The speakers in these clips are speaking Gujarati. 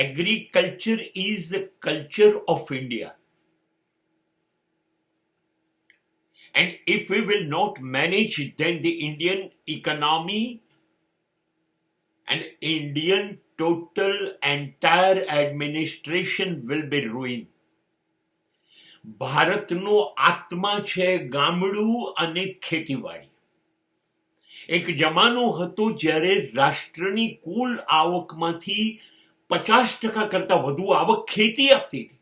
agriculture is the culture of India. And if we will not manage, then the Indian economy and Indian total entire administration will be ruined. ભારતનો આત્મા છે ગામડું અને ખેતીવાડી. એક જમાનો હતો જ્યારે રાષ્ટ્રની કુલ આવકમાંથી 50% કરતા વધુ આવક ખેતી આપતી હતી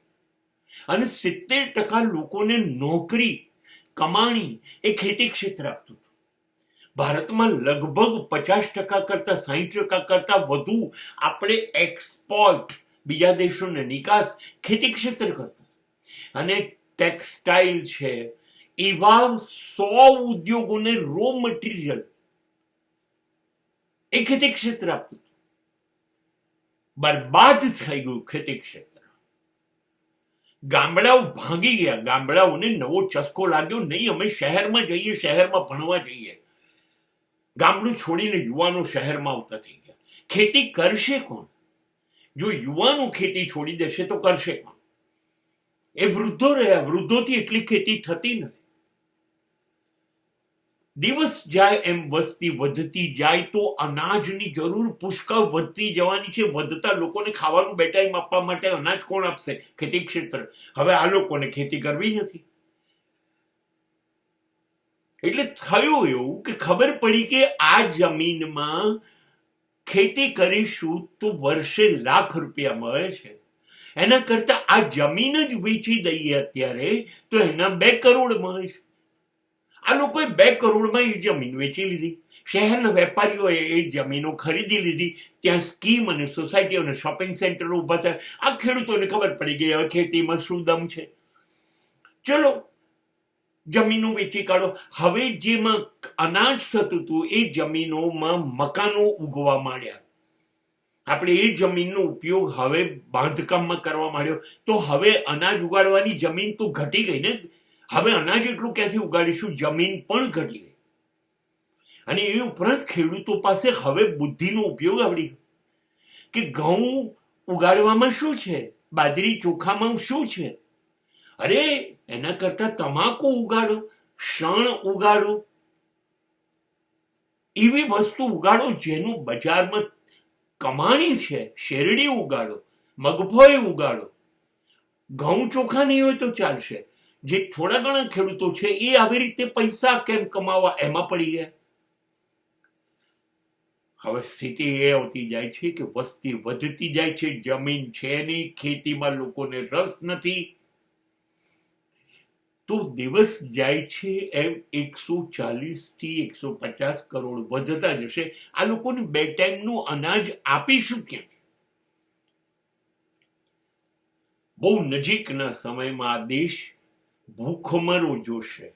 અને 70% લોકોને નોકરી કમાણી એ ખેતી ક્ષેત્ર આપતું હતું. ભારતમાં લગભગ 50% કરતા 60% કરતા વધુ આપણે એક્સપોર્ટ, બીજા દેશોને નિકાસ ખેતી ક્ષેત્ર કરતા. અને ટેક્સટાઇલ છે, એવા 100 ઉદ્યોગોને રો મટીરિયલ એ ખેતી ક્ષેત્ર આપતું. બરબાદ થઈ ગયું ખેતી ક્ષેત્ર. ગામડાઓ ભાંગી ગયા. ગામડાઓને નવો ચસ્કો લાગ્યો, નહીં અમે શહેરમાં જઈએ, શહેરમાં ભણવા જઈએ. ગામડું છોડીને યુવાનો શહેરમાં આવતા થઈ ગયા. ખેતી કરશે કોણ? જો યુવાનો ખેતી છોડી દેશે તો કરશે કોણ? એ વૃદ્ધો રહ્યા. વૃદ્ધોથી એટલી ખેતી થતી નથી. દિવસ જાય એમ વસ્તી વધતી જાય તો અનાજની જરૂર પુષ્કળ વધતી જવાની છે. વધતા લોકોને ખાવાનું બે ટાઈમ આપવા માટે અનાજ કોણ આપશે? ખેતી ક્ષેત્ર. હવે આ લોકોને ખેતી કરવી નથી. એટલે થયું એવું કે ખબર પડી કે આ જમીનમાં ખેતી કરીશું તો વર્ષે લાખ રૂપિયા મળે છે. એના કરતા આ જમીન જ વેચી દઈએ અત્યારે તો એના 2 કરોડ મળે છે. આ લોકોએ 2 કરોડમાં એ જમીન વેચી લીધી. શહેરના વેપારીઓએ એ જમીનો ખરીદી લીધી. ત્યાં સ્કીમ અને સોસાયટીઓ અને શોપિંગ સેન્ટરો ઉભા થયા. આ ખેડૂતોને ખબર પડી ગઈ હવે ખેતીમાં શું દમ છે. ચલો જમીનો વેચી કાઢો. હવે જેમાં અનાજ થતું હતું એ જમીનોમાં મકાનો ઉગવા માંડ્યા. આપણે એ જમીનનો ઉપયોગ હવે બાંધકામમાં કરવા માંડ્યો તો હવે અનાજ ઉગાડવાની જમીન તો ઘટી ગઈ ને. હવે અનાજ એટલું ક્યાંથી ઉગાડીશું? જમીન પણ ઘટી ગઈ. અને એ ઉપરાંત ખેડૂતો પાસે હવે બુદ્ધિનો ઉપયોગ આવડી કે ઘઉં ઉગાડવામાં શું છે, બાજરી ચોખામાં શું છે. અરે એના કરતા તમાકુ ઉગાડો, શણ ઉગાડો, એવી વસ્તુ ઉગાડો જેનું બજારમાં કમાણી છે. શેરડી ઉગાડો, મગફળી ઉગાડો. ઘઉં ચોખા નહીં હોય તો ચાલશે. જે થોડા ઘણા ખેડૂતો છે એ આવી રીતે પૈસા કેમ કમાવા એમાં પડી ગયા. હવે સ્થિતિ એ આવતી જાય છે કે વસ્તી વધતી જાય છે, જમીન છે નહીં, ખેતીમાં લોકોને રસ નથી. તો દિવસ જાય છે એમ 140 થી 150 કરોડ વધતા જશે. આ લોકોને 2 ટાઈમનું અનાજ આપીશું ક્યાંથી? બહુ નજીકના સમયમાં આ દેશ ભૂખમરો જોશે.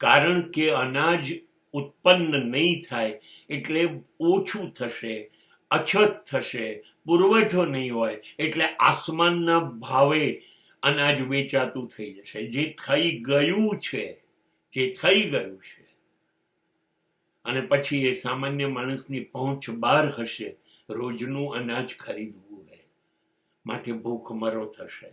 કારણ કે અનાજ ઉત્પન્ન નહીં થાય એટલે ઓછું થશે, અછત થશે, પુરવઠો નહીં હોય એટલે આસમાનના ભાવે અનાજ વેચાતું થઈ જશે. જે થઈ ગયું છે. અને પછી એ સામાન્ય માણસની પહોંચ બહાર હશે રોજનું અનાજ ખરીદવું હોય. માટે ભૂખમરો થશે.